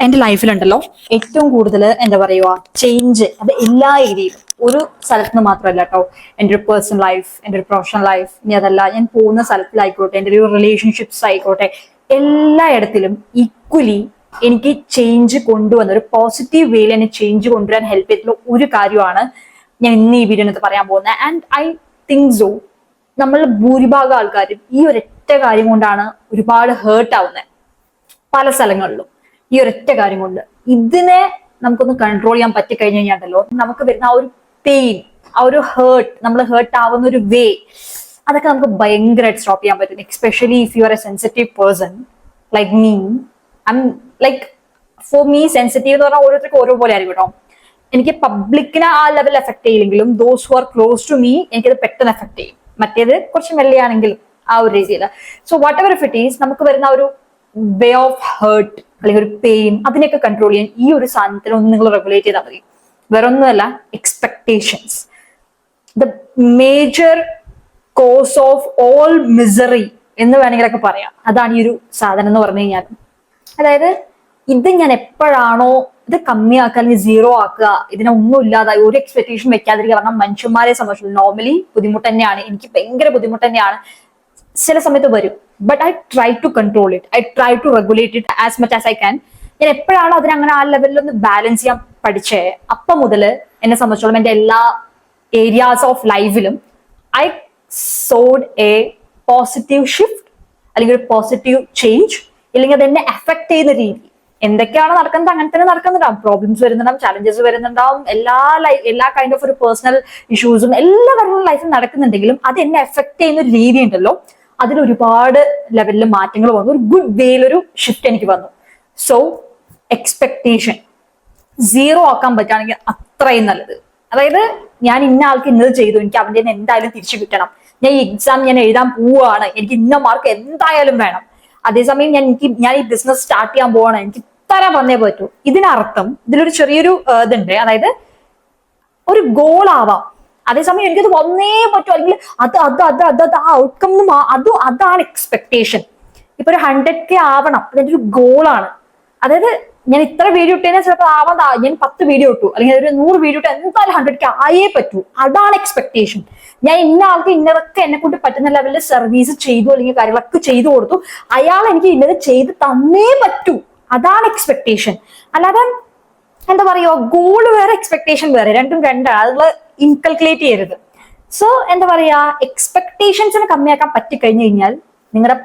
എന്റെ ലൈഫിലുണ്ടല്ലോ ഏറ്റവും കൂടുതൽ എന്താ പറയുക ചേഞ്ച് അത് എല്ലാ ഏരിയയിലും ഒരു സ്ഥലത്ത് നിന്ന് മാത്രമല്ല കേട്ടോ. എൻ്റെ ഒരു പേഴ്സണൽ ലൈഫ്, എൻ്റെ ഒരു പ്രൊഫഷണൽ ലൈഫ്, ഇനി അതല്ല ഞാൻ പോകുന്ന സ്ഥലത്തിലായിക്കോട്ടെ, എൻ്റെ ഒരു റിലേഷൻഷിപ്സ് ആയിക്കോട്ടെ, എല്ലായിടത്തിലും ഈക്വലി എനിക്ക് ചേഞ്ച് കൊണ്ടുവന്ന ഒരു പോസിറ്റീവ് വേയിൽ എന്നെ ചേഞ്ച് കൊണ്ടുവരാൻ ഹെൽപ്പ് ചെയ്തിട്ടുള്ള ഒരു കാര്യമാണ് ഞാൻ ഇന്ന് ഈ വീഡിയോനകത്ത് പറയാൻ പോകുന്നത്. ആൻഡ് ഐ തിങ്ക് സോ നമ്മൾ ഭൂരിഭാഗം ആൾക്കാരും ഈ ഒരൊറ്റ കാര്യം കൊണ്ടാണ് ഒരുപാട് ഹേർട്ട് ആവുന്നത് പല സ്ഥലങ്ങളിലും. ഈ ഒരൊറ്റ കാര്യം കൊണ്ട് ഇതിനെ നമുക്കൊന്ന് കൺട്രോൾ ചെയ്യാൻ പറ്റിക്കഴിഞ്ഞു കഴിഞ്ഞാണ്ടല്ലോ നമുക്ക് വരുന്ന ആ ഒരു പെയിൻ, ആ ഒരു ഹേർട്ട്, നമ്മൾ ഹേർട്ട് ആവുന്ന ഒരു വേ, അതൊക്കെ നമുക്ക് ഭയങ്കരമായിട്ട് സ്റ്റോപ്പ് ചെയ്യാൻ പറ്റും. Especially if you are A sensitive person like me. I M like for me sensitive എന്ന് പറഞ്ഞാൽ ഓരോരുത്തർക്ക് ഓരോ പോലെ ആയിരിക്കും കേട്ടോ. എനിക്ക് പബ്ലിക്കിനെ ആ ലെവൽ എഫക്ട് ചെയ്യില്ലെങ്കിലും those who are close to me എനിക്കത് പെട്ടെന്ന് എഫക്ട് ചെയ്യും. മറ്റേത് കുറച്ച് മെല്ലെയാണെങ്കിലും ആ ഒരു രീതിയിൽ. So what ever if it is, നമുക്ക് വരുന്ന ഒരു വേ ഓഫ് ഹേർട്ട് അല്ലെങ്കിൽ ഒരു പെയിൻ, അതിനെയൊക്കെ കൺട്രോൾ ചെയ്യാൻ ഈ ഒരു സാധനത്തിൽ ഒന്ന് നിങ്ങൾ റെഗുലേറ്റ് ചെയ്താൽ മതി. വേറൊന്നുമല്ല, expectations. The major cos of all misery എന്ന് വേണമെങ്കിലൊക്കെ പറയാം. അതാണ് ഈ ഒരു സാധനം എന്ന് പറഞ്ഞു കഴിഞ്ഞാൽ. അതായത് ഇത് ഞാൻ എപ്പോഴാണോ ഇത് കമ്മിയാക്കുക അല്ലെങ്കിൽ സീറോ ആക്കുക, ഇതിനെ ഒന്നും ഇല്ലാതായി ഒരു എക്സ്പെക്ടേഷൻ വെക്കാതിരിക്കുക. കാരണം മനുഷ്യന്മാരെ സംബന്ധിച്ചുള്ള നോർമലി ബുദ്ധിമുട്ട് തന്നെയാണ്. എനിക്ക് ഭയങ്കര ബുദ്ധിമുട്ട് തന്നെയാണ് ചില സമയത്ത് വരും. But I try to control it, I try to regulate it as much as I can. ഞാൻ എപ്പോഴാണോ അതിനങ്ങനെ ആ ലെവലിൽ ഒന്ന് ബാലൻസ് ചെയ്യാൻ പഠിച്ചേ, അപ്പം മുതൽ എന്നെ സംബന്ധിച്ചോളം എൻ്റെ എല്ലാ ഏരിയാസ് ഓഫ് ലൈഫിലും I saw a positive shift അല്ലെങ്കിൽ ഒരു പോസിറ്റീവ് ചേഞ്ച്. ഇല്ലെങ്കിൽ അത് എന്നെ എഫക്ട് ചെയ്യുന്ന രീതി. എന്തൊക്കെയാണ് നടക്കുന്നത് അങ്ങനെ തന്നെ നടക്കുന്നുണ്ടാവും. പ്രോബ്ലംസ് വരുന്നുണ്ടാവും, ചാലഞ്ചസ് വരുന്നുണ്ടാവും, എല്ലാ കൈൻഡ് ഓഫ് ഒരു പേഴ്സണൽ ഇഷ്യൂസും എല്ലാ കാര്യങ്ങളും ലൈഫിൽ നടക്കുന്നുണ്ടെങ്കിലും അത് എന്നെ എഫക്ട് ചെയ്യുന്ന ഒരു രീതി ഉണ്ടല്ലോ, അതിൽ ഒരുപാട് ലെവലിൽ മാറ്റങ്ങൾ വന്നു. ഒരു ഗുഡ് വേയിലൊരു ഷിഫ്റ്റ് എനിക്ക് വന്നു. സോ എക്സ്പെക്ടേഷൻ സീറോ ആക്കാൻ പറ്റുകയാണെങ്കിൽ അത്രയും നല്ലത്. അതായത് ഞാൻ ഇന്ന ആൾക്ക് ഇന്നത് ചെയ്തു, എനിക്ക് അവൻ്റെ എന്തായാലും തിരിച്ചു കിട്ടണം. ഞാൻ ഈ എക്സാം ഞാൻ എഴുതാൻ പോവുകയാണ്, എനിക്ക് ഇന്ന മാർക്ക് എന്തായാലും വേണം. അതേസമയം ഞാൻ ഈ ബിസിനസ് സ്റ്റാർട്ട് ചെയ്യാൻ പോവാണ്, എനിക്ക് ഇത്ര വന്നേ പറ്റൂ. ഇതിനർത്ഥം ഇതിലൊരു ചെറിയൊരു ഇതുണ്ട്. അതായത് ഒരു ഗോൾ ആവാം, അതേസമയം എനിക്കത് വന്നേ പറ്റൂ, അല്ലെങ്കിൽ അത് ആ ഔട്ട്കം അതാണ് എക്സ്പെക്ടേഷൻ. ഇപ്പൊ ഒരു 100K ആവണം, അതെന്റെ ഒരു ഗോളാണ്. അതായത് ഞാൻ ഇത്ര വീഡിയോ ഇട്ടതിനെ ചിലപ്പോൾ ആവാൻ ഞാൻ 10 വീഡിയോ ഇട്ടു, അല്ലെങ്കിൽ ഒരു 100 വീഡിയോ ഇട്ടു, എന്തായാലും 100K ആയേ പറ്റൂ. അതാണ് എക്സ്പെക്ടേഷൻ. ഞാൻ ഇന്ന ആൾക്ക് ഇന്നതൊക്കെ എന്നെ കൊണ്ട് പറ്റുന്ന ലെവലിൽ സർവീസ് ചെയ്തു, അല്ലെങ്കിൽ കാര്യങ്ങളൊക്കെ ചെയ്തു കൊടുത്തു, അയാൾ എനിക്ക് ഇന്നത് ചെയ്ത് തന്നേ പറ്റൂ. അതാണ് എക്സ്പെക്ടേഷൻ. അല്ലാതെ എന്താ പറയുക, ഗോൾ വേറെ എക്സ്പെക്ടേഷൻ വേറെ, രണ്ടും രണ്ടാണ്. അത് ഇൻകൽക്കുലേറ്റ് ചെയ്യരുത്. സോ എന്താ പറയാ, എക്സ്പെക്ടേഷൻസിനെ കമ്മിയാക്കാൻ പറ്റിക്കഴിഞ്ഞു കഴിഞ്ഞാൽ നിങ്ങളുടെ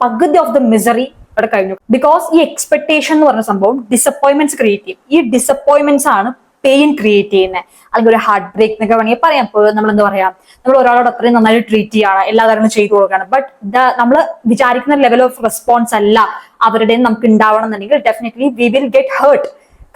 പകുതി ഓഫ് ദ മിസറി അവിടെ കഴിഞ്ഞു. ബിക്കോസ് ഈ എക്സ്പെക്ടേഷൻ എന്ന് പറഞ്ഞ സംഭവം ഡിസപ്പോയിന്റ്മെന്റ്സ് ക്രിയേറ്റ് ചെയ്യും. ഈ ഡിസപ്പോയിന്റ്മെന്റ്സ് ആണ് പെയിൻ ക്രിയേറ്റ് ചെയ്യുന്നത്, അല്ലെങ്കിൽ ഒരു ഹാർട്ട് ബ്രേക്ക് എന്നൊക്കെ വേണമെങ്കിൽ പറയാം. ഇപ്പോൾ നമ്മൾ എന്താ പറയാ, നമ്മൾ ഒരാളോട് അത്രയും നന്നായിട്ട് ട്രീറ്റ് ചെയ്യാണ്, എല്ലാ കാര്യങ്ങളും ചെയ്തു കൊടുക്കുകയാണ്, ബട്ട് നമ്മൾ വിചാരിക്കുന്ന ലെവൽ ഓഫ് റെസ്പോൺസ് അല്ല അവരുടെ നമുക്ക് ഉണ്ടാവണം എന്നുണ്ടെങ്കിൽ definitely we will get hurt.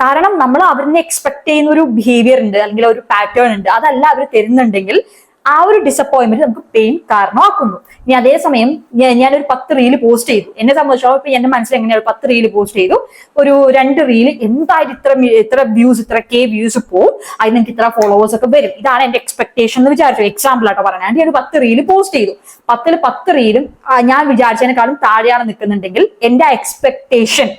കാരണം നമ്മൾ അവരിനെ എക്സ്പെക്ട് ചെയ്യുന്ന ഒരു ബിഹേവിയർ ഉണ്ട്, അല്ലെങ്കിൽ ഒരു പാറ്റേൺ ഉണ്ട്, അതല്ല അവർ തരുന്നുണ്ടെങ്കിൽ ആ ഒരു ഡിസപ്പോയിന്റ്മെന്റ് നമുക്ക് പെയിൻ കാരണമാക്കുന്നു. ഇനി അതേസമയം ഞാനൊരു 10 റീല് പോസ്റ്റ് ചെയ്തു, എന്നെ സംബന്ധിച്ചോളം ഇപ്പൊ എന്റെ മനസ്സിൽ എങ്ങനെയാണ് 10 റീല് പോസ്റ്റ് ചെയ്തു, ഒരു 2 റീല് എന്തായാലും ഇത്ര വ്യൂസ്, ഇത്ര K വ്യൂസ് പോവും, അതിന് എനിക്ക് ഇത്ര ഫോളോവേഴ്സ് ഒക്കെ വരും, ഇതാണ് എന്റെ എക്സ്പെക്ടേഷൻ എന്ന് വിചാരിച്ചു. എക്സാമ്പിൾ ആട്ടോ പറയാൻ, ഞാൻ ഒരു 10 റീല് പോസ്റ്റ് ചെയ്തു. 10 റീലും ഞാൻ വിചാരിച്ചതിനേക്കാളും താഴെയാണ് നിൽക്കുന്നുണ്ടെങ്കിൽ എന്റെ എക്സ്പെക്ടേഷൻ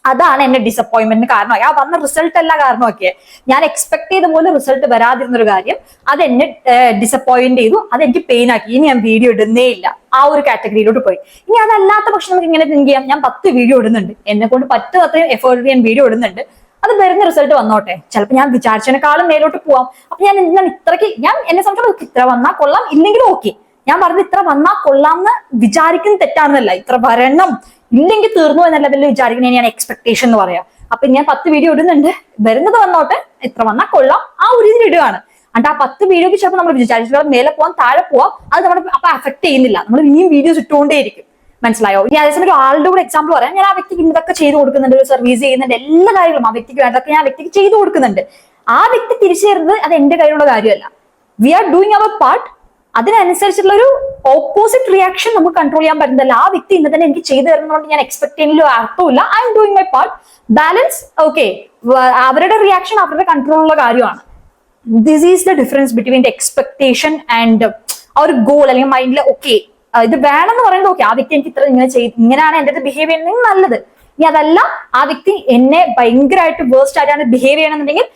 അതാണ് എന്റെ ഡിസപ്പോയിന്റ്മെന്റിന് കാരണമായി. ആ വന്ന റിസൾട്ട് അല്ല കാരണമൊക്കെ, ഞാൻ എക്സ്പെക്ട് ചെയ്ത പോലെ റിസൾട്ട് വരാതിരുന്നൊരു കാര്യം അത് എന്നെ ഡിസപ്പോയിന്റ് ചെയ്തു, അത് എനിക്ക് പെയിൻ ആക്കി. ഇനി ഞാൻ വീഡിയോ ഇടുന്നേ ഇല്ല, ആ ഒരു കാറ്റഗറിയിലോട്ട് പോയി. ഇനി അതല്ലാത്ത പക്ഷെ നമുക്ക് ഇങ്ങനെ തിങ്ക് ചെയ്യാം, ഞാൻ 10 വീഡിയോ ഇടുന്നുണ്ട്, എന്നെ കൊണ്ട് പറ്റുന്ന അത്രയും എഫേർട്ട് ഞാൻ വീഡിയോ ഇടുന്നുണ്ട്, അത് വരുന്ന റിസൾട്ട് വന്നോട്ടെ, ചിലപ്പോൾ ഞാൻ വിചാരിച്ചതിനേക്കാളും മേലോട്ട് പോവാം. അപ്പൊ ഞാൻ എന്നെ സംബന്ധിച്ച് ഇത്ര വന്നാൽ കൊള്ളാം, ഇല്ലെങ്കിലും ഓക്കെ. ഞാൻ പറഞ്ഞത് ഇത്ര വന്നാൽ കൊള്ളാം എന്ന് വിചാരിക്കുന്ന തെറ്റാണെന്നല്ല, ഇത്ര വരണം ഇല്ലെങ്കിൽ തീർന്നു എന്ന ലെവലിൽ വിചാരിക്കുന്ന ഞാൻ എക്സ്പെക്ടേഷൻ എന്ന് പറയാം. അപ്പൊ ഞാൻ 10 വീഡിയോ ഇടുന്നുണ്ട്, വരുന്നത് വന്നോട്ടെ, ഇത്ര വന്നാൽ കൊള്ളാം, ആ ഒരു രീതിയിൽ ഇടുകയാണ്. എന്നിട്ട് ആ 10 വീഡിയോക്ക് ചിലപ്പോൾ നമ്മൾ വിചാരിച്ചാൽ മേലെ പോവാം, താഴെ പോവാം, അത് നമ്മുടെ അപ്പൊ അഫക്ട് ചെയ്യുന്നില്ല, നമ്മൾ ഇനിയും വീഡിയോസ് ഇട്ടുകൊണ്ടേയിരിക്കും. മനസ്സിലായോ? ഇനി അതേസമയം ഒരു ആളുടെ കൂടെ എക്സാമ്പിൾ പറയാം, ഞാൻ ആ വ്യക്തിക്ക് ഇതൊക്കെ ചെയ്തു കൊടുക്കുന്നുണ്ട്, ഒരു സർവീസ് ചെയ്യുന്നുണ്ട്, എല്ലാ കാര്യങ്ങളും ആ വ്യക്തിക്ക് വേണ്ടതൊക്കെ ഞാൻ ആ വ്യക്തിക്ക് ചെയ്തു കൊടുക്കുന്നുണ്ട്. ആ വ്യക്തി തിരിച്ചു തരുന്നത് അത് എന്റെ കയ്യിലുള്ള കാര്യമല്ല. We are doing our part. അതിനനുസരിച്ചുള്ള ഒരു ഓപ്പോസിറ്റ് റിയാക്ഷൻ നമുക്ക് കൺട്രോൾ ചെയ്യാൻ പറ്റുന്നില്ല. ആ വ്യക്തി ഇന്ന് തന്നെ എനിക്ക് ചെയ്തു തരുന്നതുകൊണ്ട് ഞാൻ എക്സ്പെക്ട് ചെയ്യുന്നതിലും അർത്ഥമില്ല. I M doing my part. Balance okay, അവരുടെ റിയാക്ഷൻ അവരുടെ കൺട്രോളുള്ള കാര്യമാണ്. This is the difference between the expectation and ആ ഒരു ഗോൾ അല്ലെങ്കിൽ മൈൻഡിൽ ഓക്കെ ഇത് വേണമെന്ന് പറയുന്നത് ഓക്കെ, ആ വ്യക്തി എനിക്ക് ഇത്ര ഇങ്ങനെ ഇങ്ങനെയാണ് എന്റെ ബിഹേവിയർ നല്ലത്, ഇനി അതല്ല ആ വ്യക്തി എന്നെ ഭയങ്കരമായിട്ട് വേസ്റ്റ് ആയിട്ടാണ് ബിഹേവ് ചെയ്യണമെന്നുണ്ടെങ്കിൽ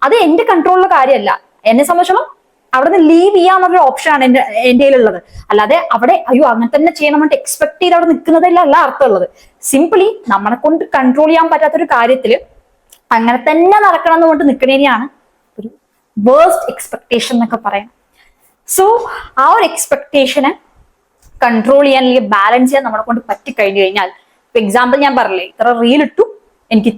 അത് എന്റെ കൺട്രോളിലുള്ള കാര്യമല്ല. എന്നെ സംബന്ധിച്ചോളം അവിടെ നിന്ന് ലീവ് ചെയ്യാന്നുള്ളൊരു ഓപ്ഷനാണ് എന്റെ കയ്യിലുള്ളത്. അല്ലാതെ അവിടെ അയ്യോ അങ്ങനെ തന്നെ ചെയ്യണം എന്നിട്ട് എക്സ്പെക്ട് ചെയ്ത് അവിടെ നിൽക്കുന്നതല്ല അർത്ഥമുള്ളത്. സിംപിളി നമ്മളെ കൊണ്ട് കൺട്രോൾ ചെയ്യാൻ പറ്റാത്തൊരു കാര്യത്തില് അങ്ങനെ തന്നെ നടക്കണം എന്ന് കൊണ്ട് നിൽക്കുന്നതിനെയാണ് ഒരു വേഴ്സ്റ്റ് എക്സ്പെക്ടേഷൻ എന്നൊക്കെ പറയാം. സോ ആ ഒരു എക്സ്പെക്ടേഷനെ കൺട്രോൾ ചെയ്യാൻ അല്ലെങ്കിൽ ബാലൻസ് ചെയ്യാൻ നമ്മളെ കൊണ്ട് പറ്റിക്കഴിഞ്ഞു കഴിഞ്ഞാൽ, ഇപ്പൊ എക്സാമ്പിൾ ഞാൻ പറഞ്ഞില്ലേ, ഇത്ര റീൽ ഇട്ടു, എനിക്ക്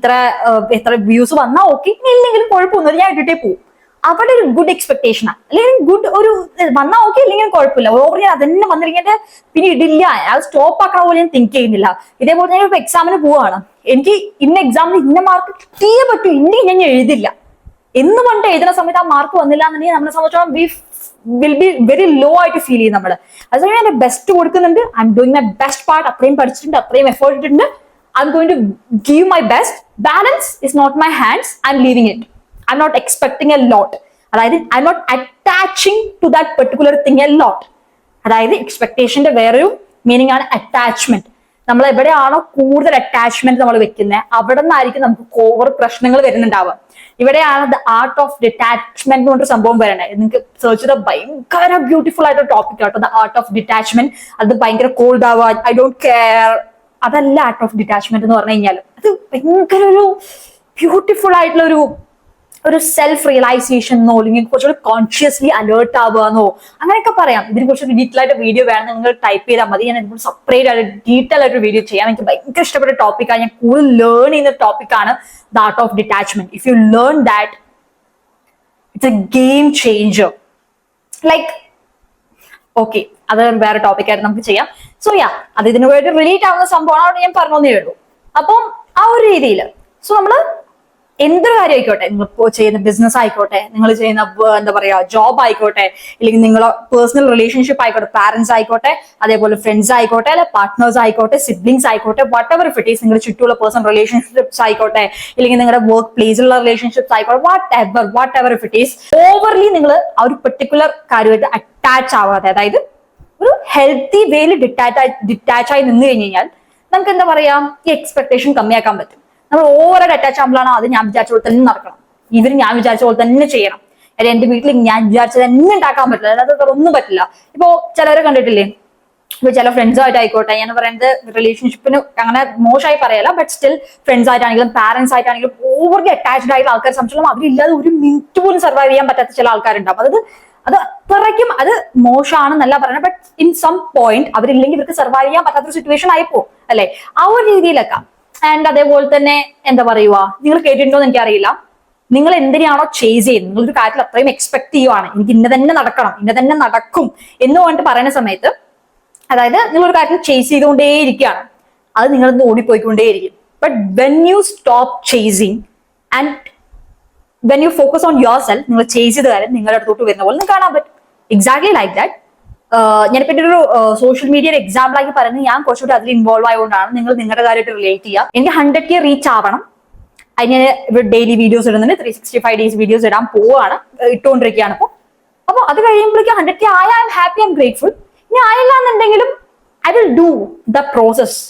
എത്ര വ്യൂസ് വന്നാൽ ഓക്കെ, ഇല്ലെങ്കിലും കുഴപ്പമൊന്നുമില്ല, ഞാൻ ഇട്ടിട്ടേ പോകും. അവിടെ ഒരു ഗുഡ് എക്സ്പെക്ടേഷനാണ്, അല്ലെങ്കിൽ ഗുഡ് ഒരു വന്നാൽ ഓക്കെ, ഇല്ലെങ്കിൽ കുഴപ്പമില്ല. ഓവർ ഞാൻ അതന്നെ വന്നിരിക്കേണ്ട പിന്നെ ഇടില്ല, അത് സ്റ്റോപ്പ് ആക്കണ പോലെ ഞാൻ തിങ്ക് ചെയ്യുന്നില്ല. ഇതേപോലെ ഞാൻ ഇപ്പൊ എക്സാമിന് പോവാണ്, എനിക്ക് ഇന്ന എക്സാമിന് ഇന്ന മാർക്ക് കിട്ടിയേ പറ്റൂ, ഇല്ലെങ്കിൽ ഞാൻ എഴുതില്ല എന്ന് പറഞ്ഞിട്ട് എഴുതുന്ന സമയത്ത് ആ മാർക്ക് വന്നില്ല എന്നുണ്ടെങ്കിൽ നമ്മളെ സംബന്ധിച്ചോളം വിൽ ബി വെരി ലോ ആയിട്ട് ഫീൽ ചെയ്യും നമ്മള്. അതുകൊണ്ട് എന്റെ ബെസ്റ്റ് കൊടുക്കുന്നുണ്ട്, I'm doing my best part, അത്രയും പഠിച്ചിട്ടുണ്ട്, അത്രയും എഫേർട്ട് ഇട്ടിട്ടുണ്ട്, ഐ എം ഗോയിങ് ടു ഗീവ് മൈ ബെസ്റ്റ്. Balance is not my hands, I'm leaving it. I'm not expecting a lot, അതായത് I'm not attaching to that particular thing a lot. അതായത് എക്സ്പെക്ടേഷന്റെ വേറൊരു മീനിങ് ആണ് അറ്റാച്ച്മെന്റ്. നമ്മൾ എവിടെയാണോ കൂടുതൽ അറ്റാച്ച്മെന്റ് നമ്മൾ വെക്കുന്നത് അവിടെ നിന്നായിരിക്കും നമുക്ക് ഓവർ പ്രശ്നങ്ങൾ വരുന്നുണ്ടാവുക. ഇവിടെയാണ് ദ ആർട്ട് ഓഫ് ഡിറ്റാച്ച്മെന്റ് എന്ന് പറഞ്ഞൊരു സംഭവം വരണേ. നിങ്ങൾക്ക് സെർച്ച് ചെയ്ത ഭയങ്കര ബ്യൂട്ടിഫുൾ ആയിട്ടൊരു ടോപ്പിക് ആട്ടോ, ദ ആർട്ട് ഓഫ് ഡിറ്റാച്ച്മെന്റ്. അത് ഭയങ്കര കോൾഡ് ആവുക, ഐ ഡോണ്ട് കെയർ, അതല്ല ആർട്ട് ഓഫ് ഡിറ്റാച്ച്മെന്റ് എന്ന് പറഞ്ഞു കഴിഞ്ഞാൽ. അത് ഭയങ്കര ഒരു ബ്യൂട്ടിഫുൾ ആയിട്ടുള്ള ഒരു സെൽഫ് റിയലൈസേഷൻ എന്നോ അല്ലെങ്കിൽ കുറച്ചുകൂടി കോൺഷ്യസ്ലി അലേർട്ട് ആവുകയെന്നോ അങ്ങനെയൊക്കെ പറയാം. ഇതിനെ കുറിച്ച് ഡീറ്റെയിൽ ആയിട്ട് വീഡിയോ വേണം, നിങ്ങൾ ടൈപ്പ് ചെയ്താൽ മതി. ഞാൻ ഇതിന് സെപ്പറേറ്റ് ആയിട്ട് ഡീറ്റെയിൽ ആയിട്ട് വീഡിയോ ചെയ്യാം. എനിക്ക് ഭയങ്കര ഇഷ്ടപ്പെട്ട ടോപ്പിക്കാണ്, ഞാൻ കൂടുതൽ ലേൺ ചെയ്യുന്ന ടോപ്പിക്കാണ് the art of detachment. If you learn that, it's A game changer. Like okay, അത് വേറെ ടോപ്പിക്കായിട്ട് നമുക്ക് ചെയ്യാം. സോ അത് ഇതിനുമായിട്ട് റിലേറ്റ് ആവുന്ന സംഭവമാണ്, അവിടെ ഞാൻ പറഞ്ഞേ ഉള്ളൂ. അപ്പം ആ ഒരു രീതിയിൽ സോ നമ്മള് എന്തൊരു കാര്യം ആയിക്കോട്ടെ, നിങ്ങൾ ചെയ്യുന്ന ബിസിനസ് ആയിക്കോട്ടെ, നിങ്ങൾ ചെയ്യുന്ന എന്താ പറയാ ജോബ് ആയിക്കോട്ടെ, അല്ലെങ്കിൽ നിങ്ങളെ പേഴ്സണൽ റിലേഷൻഷിപ്പ് ആയിക്കോട്ടെ, പാരന്റ്സ് ആയിക്കോട്ടെ, അതേപോലെ ഫ്രണ്ട്സ് ആയിക്കോട്ടെ, അല്ലെ പാർട്ട്നേഴ്സ് ആയിക്കോട്ടെ, സിബ്ലിങ്സ് ആയിക്കോട്ടെ, what ever if it is, നിങ്ങളുടെ ചുറ്റുമുള്ള പേഴ്സണൽ റിലേഷൻഷിപ്സ് ആയിക്കോട്ടെ, അല്ലെങ്കിൽ നിങ്ങളുടെ വർക്ക് പ്ലേസിലുള്ള റിലേഷൻഷിപ്സ് ആയിക്കോട്ടെ, what ever if it is, overly നിങ്ങൾ ആ ഒരു പെർട്ടിക്കുലർ കാര്യമായിട്ട് അറ്റാച്ച് ആവാതെ, അതായത് ഒരു ഹെൽത്തി വേയിൽ ഡിറ്റാച്ച് ആയി നിന്ന് കഴിഞ്ഞ് കഴിഞ്ഞാൽ നമുക്ക് എന്താ പറയാ ഈ എക്സ്പെക്ടേഷൻ കമ്മിയാക്കാൻ പറ്റും. നമ്മൾ ഓവറായിട്ട് അറ്റാച്ച് ആകുമ്പോഴാണ് അത് ഞാൻ വിചാരിച്ച പോലെ തന്നെ നടക്കണം, ഇവര് ഞാൻ വിചാരിച്ച പോലെ തന്നെ ചെയ്യണം, അല്ലെങ്കിൽ എന്റെ വീട്ടിൽ ഞാൻ വിചാരിച്ചത് തന്നെ ഉണ്ടാക്കാൻ പറ്റില്ല, അതായത് ഒന്നും പറ്റില്ല. ഇപ്പോ ചിലരെ കണ്ടിട്ടില്ലേ, ഇപ്പൊ ചില ഫ്രണ്ട്സ് ആയിട്ടായിക്കോട്ടെ, ഞാൻ പറയുന്നത് റിലേഷൻഷിപ്പിന് അങ്ങനെ മോശമായി പറയല്ല, ബട്ട് സ്റ്റിൽ ഫ്രണ്ട്സ് ആയിട്ടാണെങ്കിലും പാരന്റ്സ് ആയിട്ടാണെങ്കിലും ഓവർലി അറ്റാച്ച്ഡ് ആയിട്ടുള്ള ആൾക്കാരെ സംബന്ധിച്ചോളം അവരില്ലാതെ ഒരു മിനിറ്റ് പോലും സർവൈവ് ചെയ്യാൻ പറ്റാത്ത ചില ആൾക്കാരുണ്ടാവും. അത് അത്രയ്ക്കും അത് മോശമാണെന്നല്ല പറയുന്നത്, ബട്ട് ഇൻ സം പോയിന്റ് അവരില്ലെങ്കിൽ ഇവർക്ക് സർവൈവ് ചെയ്യാൻ പറ്റാത്തൊരു സിറ്റുവേഷൻ ആയിപ്പോ അല്ലെ, ആ ഒരു രീതിയിലൊക്കെ. ആൻഡ് അതേപോലെ തന്നെ എന്താ പറയുക, നിങ്ങൾ കേട്ടിട്ടുണ്ടോ എന്ന് എനിക്കറിയില്ല, നിങ്ങൾ എന്തിനാണോ ചേസ് ചെയ്യുന്നത്, നിങ്ങളൊരു കാര്യത്തിൽ അത്രയും എക്സ്പെക്ട് ചെയ്യുവാണ്, എനിക്ക് ഇന്ന തന്നെ നടക്കണം, ഇന്ന തന്നെ നടക്കും എന്ന് പറഞ്ഞിട്ട് പറയുന്ന സമയത്ത്, അതായത് നിങ്ങളൊരു കാര്യത്തിൽ ചേസ് ചെയ്തുകൊണ്ടേയിരിക്കുകയാണ്, അത് നിങ്ങളിന്ന് ഓടിപ്പോയിക്കൊണ്ടേയിരിക്കും. But when you stop chasing and when you focus on yourself, നിങ്ങൾ ചേസ് ചെയ്ത കാര്യം നിങ്ങളുടെ അടുത്തോട്ട് വരുന്ന പോലെ നിങ്ങൾക്ക് കാണാൻ പറ്റും. Exactly like that. ഞാനിപ്പോ ഒരു സോഷ്യൽ മീഡിയയുടെ എക്സാമ്പിൾ ആക്കി പറയുന്നത്, ഞാൻ കുറച്ചുകൂടി അതിൽ ഇൻവോൾവ് ആയതുകൊണ്ടാണ്. നിങ്ങൾ നിങ്ങളുടെ കാര്യമായിട്ട് റിലേറ്റ് ചെയ്യുക. എനിക്ക് 100K റീച്ച് ആവണം, അതിന് ഡെയിലി വീഡിയോസ് ഇടുന്നുണ്ട്, 365 ഡേയ്സ് വീഡിയോസ് ഇടാൻ പോവാണ്, ഇട്ടുകൊണ്ടിരിക്കുകയാണ്. അപ്പൊ അത് കഴിയുമ്പോഴേക്കും 100K ആയ I'm happy, I'm grateful. ഇനി ആയില്ല എന്നുണ്ടെങ്കിലും I will do the process,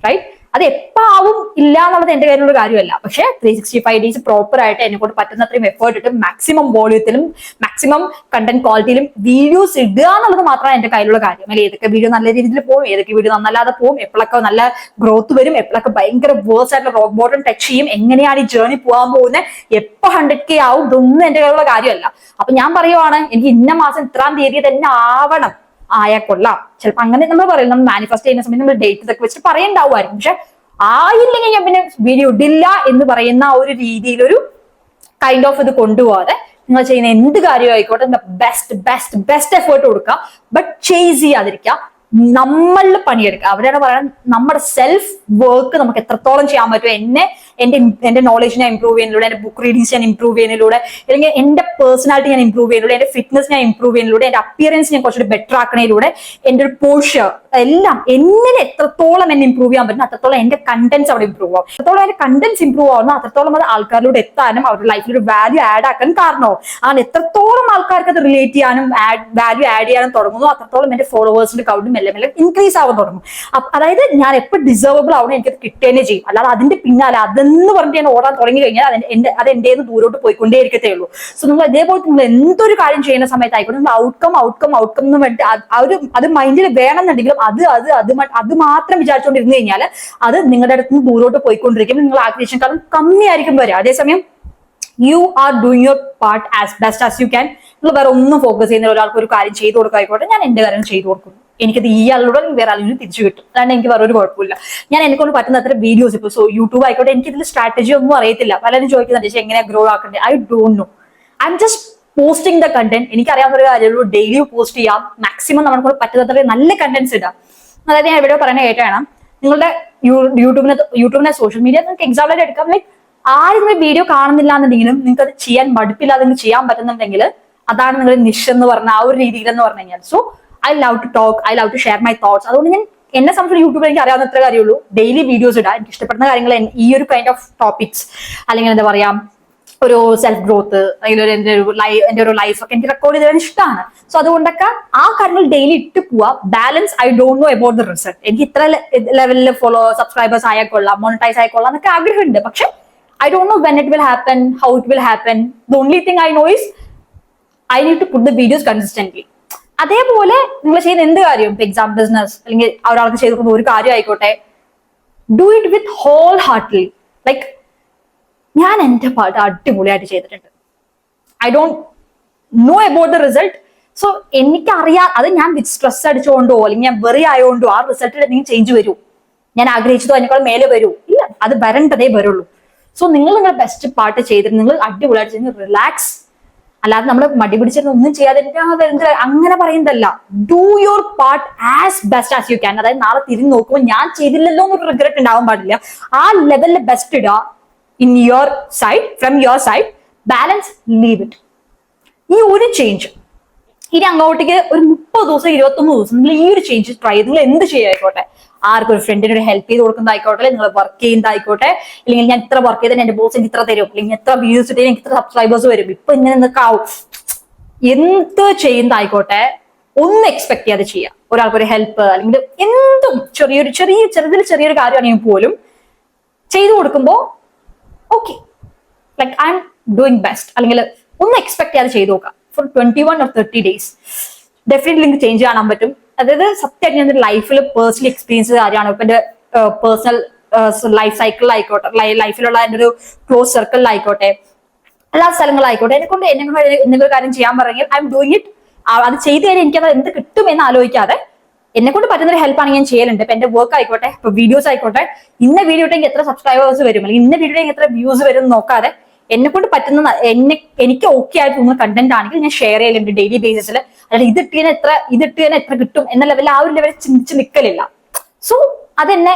right? അത് എപ്പാവും ഇല്ല എന്നുള്ളത് എന്റെ കയ്യിലുള്ള കാര്യമല്ല. പക്ഷെ 365 ഡേയ്സ് പ്രോപ്പർ ആയിട്ട് എന്നെ കൊണ്ട് പറ്റുന്നത്രയും എഫേർട്ട് ഇട്ട് മാക്സിമം വോളിയത്തിലും മാക്സിമം കണ്ടന്റ് ക്വാളിറ്റിയിലും വീഡിയോസ് ഇടുക എന്നുള്ളത് മാത്രമാണ് എന്റെ കയ്യിലുള്ള കാര്യം. അല്ലെങ്കിൽ ഏതൊക്കെ വീഡിയോ നല്ല രീതിയിൽ പോകും, ഏതൊക്കെ വീഡിയോ നന്നല്ലാതെ പോകും, എപ്പോഴൊക്കെ നല്ല ഗ്രോത്ത് വരും, എപ്പോഴൊക്കെ ഭയങ്കര വേഴ്സ് ആയിട്ടുള്ള റോക്ക് ബോട്ടം ടച്ച് ചെയ്യും, എങ്ങനെയാണ് ഈ ജേർണി പോകാൻ പോകുന്നത്, എപ്പോ 100K ആവും, ഇതൊന്നും എന്റെ കയ്യിലുള്ള കാര്യമല്ല. അപ്പൊ ഞാൻ പറയുവാണ്, എനിക്ക് ഇന്ന മാസം ഇത്രാം തീയതി തന്നെ ആവണം, ആയാൽ കൊള്ളാം. ചിലപ്പോൾ അങ്ങനെ നമ്മൾ പറയും, നമ്മൾ മാനിഫെസ്റ്റ് ചെയ്യുന്ന സമയത്ത് നമ്മൾ ഡേറ്റ് ഇതൊക്കെ വെച്ചിട്ട് പറയുണ്ടാവുമായിരിക്കും. പക്ഷെ ആയില്ലെങ്കിൽ ഞാൻ പിന്നെ വീഡിയോ ഇടില്ല എന്ന് പറയുന്ന ഒരു രീതിയിലൊരു കൈൻഡ് ഓഫ് ഇത് കൊണ്ടുപോകാതെ നിങ്ങൾ ചെയ്യുന്ന എന്ത് കാര്യമായിക്കോട്ടെ ബെസ്റ്റ് എഫേർട്ട് കൊടുക്കുക, ബട്ട് ചേസ് ചെയ്യാതിരിക്കുക, നമ്മളിൽ പണിയെടുക്കുക. അവിടെയാണ് പറയുന്നത്, നമ്മുടെ സെൽഫ് വർക്ക് നമുക്ക് എത്രത്തോളം ചെയ്യാൻ പറ്റും. എന്റെ നോളജ് ഞാൻ ഇംപ്രൂവ് ചെയ്യുന്നതിലൂടെ, എന്റെ ബുക്ക് റീഡിങ്സ് ഞാൻ ഇംപ്രൂവ് ചെയ്യുന്നതിലൂടെ, അല്ലെങ്കിൽ എന്റെ പേഴ്സണാലിറ്റി ഞാൻ ഇംപ്രൂവ് ചെയ്യുന്നതിലൂടെ, എന്റെ ഫിറ്റ്നസ് ഞാൻ ഇംപ്രൂവ് ചെയ്യുന്നതിലൂടെ, എന്റെ അപ്പിയറൻസ് ഞാൻ കുറച്ചുകൂടി ബെറ്റർ ആക്കുന്നതിലൂടെ, എന്റെ ഒരു പോസ്ചർ, എല്ലാം എന്നിൽ എത്രത്തോളം എന്നെ ഇമ്പ്രൂവ് ചെയ്യാൻ പറ്റും അത്രത്തോളം എന്റെ കണ്ടന്റ്സ് അവിടെ ഇമ്പ്രൂവ് ആവും. അത്രത്തോളം എന്റെ കണ്ടന്റ്സ് ഇമ്പ്രൂവ് ആവുന്നു അത്രത്തോളം അത് ആൾക്കാരിലൂടെ എത്താനും അവരുടെ ലൈഫിൽ ഒരു വാല്യൂ ആഡ് ആക്കാനും കാരണമാവും. അങ്ങനെ എത്രത്തോളം ആൾക്കാർക്ക് അത് റിലേറ്റ് ചെയ്യാനും വാല്യൂ ആഡ് ചെയ്യാനും തുടങ്ങുന്നു അത്രത്തോളം എന്റെ ഫോളോവേഴ്സിന്റെ കൗണ്ടും മെല്ലെ മെല്ലെ ഇൻക്രീസ് ആവാൻ തുടങ്ങും. അതായത് ഞാൻ എപ്പോൾ ഡിസേർവബിൾ ആവണം എനിക്കത് കിട്ടുകയെ ചെയ്യും. അല്ലാതെ അതിന്റെ പിന്നാലെ അതെന്ന് പറഞ്ഞിട്ട് ഞാൻ ഓടാൻ തുടങ്ങി കഴിഞ്ഞാൽ അത് എന്റെ ദൂരോട്ട് പോയിക്കൊണ്ടേ ഇരിക്കത്തേ ഉള്ളൂ. സോ നിങ്ങൾ ഇതേപോലെ നിങ്ങൾ എന്തൊരു കാര്യം ചെയ്യുന്ന സമയത്ത് ആയിക്കോട്ടെ നിങ്ങൾ ഔട്ട്കം എന്ന് വേണ്ടിട്ട് അത് മൈൻഡിൽ വേണമെന്നുണ്ടെങ്കിലും അത് മാത്രം വിചാരിച്ചുകൊണ്ടിരുന്നു കഴിഞ്ഞാൽ അത് നിങ്ങളുടെ അടുത്ത് നിന്ന് ദൂരോട്ട് പോയിക്കൊണ്ടിരിക്കും. നിങ്ങൾ ആഗ്രഹിച്ചേക്കാളും കമ്മിയായിരിക്കും വരിക. അതേസമയം you are doing your part as best as you can. നിങ്ങൾ വേറെ ഒന്നും ഫോക്കസ് ചെയ്യുന്ന ഒരാൾക്ക് ഒരു കാര്യം ചെയ്തു കൊടുക്കായിക്കോട്ടെ, ഞാൻ എന്റെ കാര്യം ചെയ്തു കൊടുക്കുന്നു. എനിക്കത് ഈ ആളിലൂടെ വേറെ ആളിനും തിരിച്ചു കിട്ടും. അല്ലാണ്ട് എനിക്ക് വേറെ ഒരു കുഴപ്പമില്ല. ഞാൻ എന്നെ കൊണ്ട് പറ്റുന്ന അത്ര വീഡിയോസ് ഇപ്പോൾ യൂട്യൂബ് ആയിക്കോട്ടെ എനിക്ക് ഇതിൽ സ്ട്രാറ്റജി ഒന്നും അറിയത്തില്ല. പലരും ചോദിക്കുന്നുണ്ട് എങ്ങനെയാ ഗ്രോ ആക്കണ്ടേ. I don't know. I'm just posting the content. എനിക്കറിയാവുന്ന ഒരു കാര്യമുള്ളൂ. ഡെയിലി പോസ്റ്റ് ചെയ്യാം. മാക്സിമം നമ്മളെ പറ്റുന്നത്ര നല്ല കണ്ടന്റ്സ് ഇടാം. അതായത് ഞാൻ എവിടെ പറയുന്ന കേട്ടാണ് നിങ്ങളുടെ യൂട്യൂബിനെ സോഷ്യൽ മീഡിയ നിങ്ങൾക്ക് എക്സാമ്പിൾ എടുക്കാം. ലൈക്ക് ആരും വീഡിയോ കാണുന്നില്ല എന്നുണ്ടെങ്കിലും നിങ്ങൾക്ക് അത് ചെയ്യാൻ മടുപ്പില്ലാതെ ചെയ്യാൻ പറ്റുന്നുണ്ടെങ്കിൽ അതാണ് നിങ്ങളുടെ നിഷ് എന്ന് പറഞ്ഞ ആ ഒരു രീതിയിൽ എന്ന് പറഞ്ഞു കഴിഞ്ഞാൽ. So I love to talk, I love to share my thoughts. അതുകൊണ്ട് ഞാൻ എന്നെ സംബന്ധിച്ച് യൂട്യൂബിൽ എനിക്ക് അറിയാവുന്ന എത്ര കാര്യമുള്ളൂ. ഡെയിലി വീഡിയോസ് ഇടാം. എനിക്ക് ഇഷ്ടപ്പെടുന്ന കാര്യങ്ങൾ ഈ ഒരു കൈൻഡ് ഓഫ് ടോപ്പിക്സ് അല്ലെങ്കിൽ എന്താ പറയാ ഒരു സെൽഫ് ഗ്രോത്ത് അല്ലെങ്കിൽ എന്റെ ഒരു ലൈഫ് ഒക്കെ എനിക്ക് റെക്കോർഡ് ചെയ്താൽ ഇഷ്ടമാണ്. സോ അതുകൊണ്ടൊക്കെ ആ കാര്യങ്ങൾ ഡെയിലി ഇട്ട് പോവാ. Balance I don't know about the result. എനിക്ക് ഇത്ര ലെവലിൽ സബ്സ്ക്രൈബേഴ്സ് ആയിക്കൊള്ളാം, മോണിറ്റൈസ് ആയിക്കൊള്ളാം എന്നൊക്കെ ആഗ്രഹമുണ്ട്. പക്ഷെ I don't know when it will happen, how it will happen. The only thing I know is I need to put the videos consistently. അതേപോലെ നിങ്ങൾ ചെയ്യുന്ന എന്ത് കാര്യം, എക്സാം ബിസിനസ് അല്ലെങ്കിൽ ഒരാൾക്ക് ചെയ്ത് കൊടുക്കുന്ന ഒരു കാര്യം ആയിക്കോട്ടെ, do it with whole heartly. Like ഞാൻ എന്റെ പാട്ട് അടിപൊളിയായിട്ട് ചെയ്തിട്ടുണ്ട്. I don't know about the result. So എനിക്കറിയാം അത് ഞാൻ സ്ട്രെസ് അടിച്ചുകൊണ്ടോ അല്ലെങ്കിൽ ഞാൻ വെറി ആയതുകൊണ്ടോ ആ റിസൾട്ടിൽ എന്തെങ്കിലും ചേഞ്ച് വരൂ, ഞാൻ ആഗ്രഹിച്ചതോ അതിനേക്കാൾ മേലെ വരൂ, ഇല്ല. അത് വരേണ്ടതേ വരുള്ളൂ. സോ നിങ്ങളുടെ ബെസ്റ്റ് പാർട്ട് ചെയ്തിട്ട് നിങ്ങൾ അടിപൊളിയായിട്ട് ചെയ്ത് റിലാക്സ്. അല്ലാതെ നമ്മൾ മടി പിടിച്ചിരുന്ന ഒന്നും ചെയ്യാതെ അങ്ങനെ പറയുന്നതല്ല. Do your part as best as you can. അതായത് നാളെ തിരിഞ്ഞു നോക്കുമ്പോൾ ഞാൻ ചെയ്തില്ലല്ലോ എന്നൊരു റിഗ്രറ്റ് ഉണ്ടാവാൻ പാടില്ല. ആ ലെവലിൽ ബെസ്റ്റ് ഇടുക in your side, from your side. Balance, leave it. ഈ ഒരു ചേഞ്ച് ഇനി അങ്ങോട്ടേക്ക് ഒരു 30 ദിവസം 21 ദിവസം നിങ്ങൾ ഈ ഒരു ചേഞ്ച് ട്രൈ ചെയ്ത് നിങ്ങൾ എന്ത് ചെയ്യായിക്കോട്ടെ, ആർക്കും ഒരു ഫ്രണ്ടിന് ഒരു ഹെൽപ്പ് ചെയ്ത് കൊടുക്കുന്നതായിക്കോട്ടെ, നിങ്ങൾ വർക്ക് ചെയ്യുന്നതായിക്കോട്ടെ, അല്ലെങ്കിൽ ഞാൻ ഇത്ര വർക്ക് ചെയ്താൽ എന്റെ ബോസ് എനിക്ക് ഇത്ര തരും, അല്ലെങ്കിൽ എത്ര വ്യൂസ് ഇട്ട് എനിക്ക് ഇത്ര സബ്സ്ക്രൈബേഴ്സ് വരും, ഇപ്പൊ ഇങ്ങനെ നിൽക്കാവും, എന്ത് ചെയ്യുന്നതായിക്കോട്ടെ ഒന്നും എക്സ്പെക്ട് ചെയ്യാതെ ചെയ്യാം. ഒരാൾക്കൊരു ഹെൽപ്പ് അല്ലെങ്കിൽ എന്തും ചെറിയൊരു കാര്യമാണെങ്കിൽ പോലും ചെയ്തു കൊടുക്കുമ്പോൾ okay, like I am doing best, അല്ലെങ്കിൽ ഒന്നും എക്സ്പെക്ട് ചെയ്യാതെ ചെയ്തു നോക്കാം. ഫോർ 21 or 30 days ഡെഫിനറ്റ്ലി നിങ്ങൾക്ക് ചേഞ്ച് കാണാൻ പറ്റും. അതായത് സത്യമായിട്ട് ഞാൻ ലൈഫിൽ പേഴ്സണലി എക്സ്പീരിയൻസ് കാര്യമാണ്. ഇപ്പൊ എന്റെ പേഴ്സണൽ ലൈഫ് സൈക്കിളിലായിക്കോട്ടെ, ലൈഫിലുള്ള എൻ്റെ ഒരു ക്ലോസ് സർക്കിളിലായിക്കോട്ടെ, എല്ലാ സ്ഥലങ്ങളിലായിക്കോട്ടെ, എന്നെ കൊണ്ട് എന്തെങ്കിലും കാര്യം ചെയ്യാൻ പറഞ്ഞെങ്കിൽ ഐ എം ഡൂയിങ് ഇറ്റ്. അത് ചെയ്ത് കഴിഞ്ഞാൽ എനിക്കത് എന്ത് കിട്ടും എന്ന് ആലോചിക്കാതെ എന്നെ കൊണ്ട് പറ്റുന്ന ഒരു ഹെൽപ്പാണ് ഞാൻ ചെയ്യലുണ്ട്. ഇപ്പൊ എന്റെ വർക്ക് ആയിക്കോട്ടെ, ഇപ്പൊ വീഡിയോസ് ആയിക്കോട്ടെ, ഇന്ന വീഡിയോ ഇട്ടെങ്കിൽ എത്ര സബ്സ്ക്രൈബേഴ്സ് വരും അല്ലെങ്കിൽ ഇന്ന വീഡിയോ എത്ര വ്യൂസ് വരും നോക്കാതെ എന്നെ കൊണ്ട് പറ്റുന്ന എനിക്ക് ഓക്കെ ആയിട്ട് തോന്നുന്ന കണ്ടന്റ് ആണെങ്കിൽ ഞാൻ ഷെയർ ചെയ്യലുണ്ട് ഡെയിലി ബേസിസിൽ. അല്ലാതെ ഇതിട്ട് എത്ര കിട്ടും എന്ന ലെവലിൽ ആ ഒരു ലെവലിൽ ചിന്തിച്ച് നിൽക്കലില്ല. സോ അതെന്നെ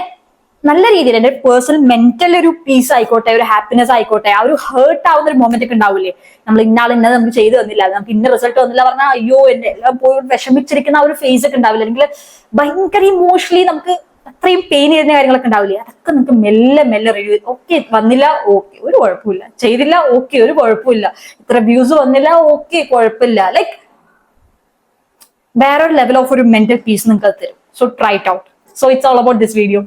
നല്ല രീതിയിൽ എന്റെ പേഴ്സണൽ മെന്റൽ ഒരു പീസ് ആയിക്കോട്ടെ, ഒരു ഹാപ്പിനെസ് ആയിക്കോട്ടെ, ആ ഒരു ഹേർട്ട് ആവുന്ന ഒരു മൊമെന്റ് ഒക്കെ ഉണ്ടാവില്ലേ, നമ്മൾ ഇന്നത് നമുക്ക് ചെയ്തു തന്നില്ല, നമുക്ക് ഇന്ന റിസൾട്ട് വന്നില്ല പറഞ്ഞാൽ അയ്യോ എന്റെ എല്ലാം പോയി വിഷമിച്ചിരിക്കുന്ന ആ ഒരു ഫേസ് ഒക്കെ ഉണ്ടാവില്ല, അല്ലെങ്കിൽ ഭയങ്കര ഇമോഷണലി നമുക്ക് അത്രയും പെയിൻ ചെയ്യുന്ന കാര്യങ്ങളൊക്കെ ഉണ്ടാവില്ലേ, അതൊക്കെ നമുക്ക് മെല്ലെ റിവ്യൂ. ഓക്കെ വന്നില്ല, ഓക്കെ ഒരു കുഴപ്പമില്ല, ചെയ്തില്ല, ഓക്കെ ഒരു കുഴപ്പമില്ല, ഇത്ര വ്യൂസ് വന്നില്ല, ഓക്കെ കുഴപ്പമില്ല, ലൈക്ക് വേറൊരു ലെവൽ ഓഫ് ഒരു മെന്റൽ പീസ് നിങ്ങൾക്ക് തരും. So try it out. So it's all about this video.